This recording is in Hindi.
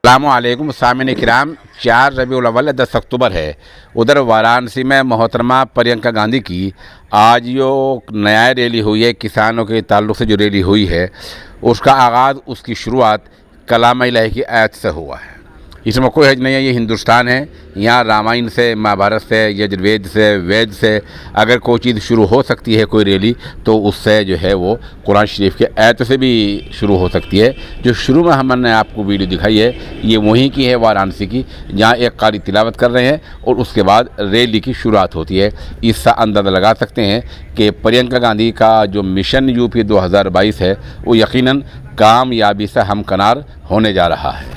अस्सलामुअलैकुम सामिन किराम। 4 रबीउल अव्वल 10 अक्टूबर है। उधर वाराणसी में मोहतरमा प्रियंका गांधी की आज जो नया रैली हुई है, किसानों के ताल्लुक़ से जो रैली हुई है, उसका आगाज़, उसकी शुरुआत कलाम इलाही की आयत से हुआ है। इसमें कोई हर्ज नहीं है, ये हिंदुस्तान है। यहाँ रामायण से, महाभारत से, यजुर्वेद से, वेद से अगर कोई चीज़ शुरू हो सकती है, कोई रैली, तो उससे जो है वो कुरान शरीफ के आयत से भी शुरू हो सकती है। जो शुरू में हमने आपको वीडियो दिखाई है, ये वहीं की है, वाराणसी की, जहाँ एक कारी तिलावत कर रहे हैं और उसके बाद रैली की शुरुआत होती है। इससे अंदाज़ा लगा सकते हैं कि प्रियंका गांधी का जो मिशन यूपी 2022 है, वो यकीनन कामयाबी से हमकिनार होने जा रहा है।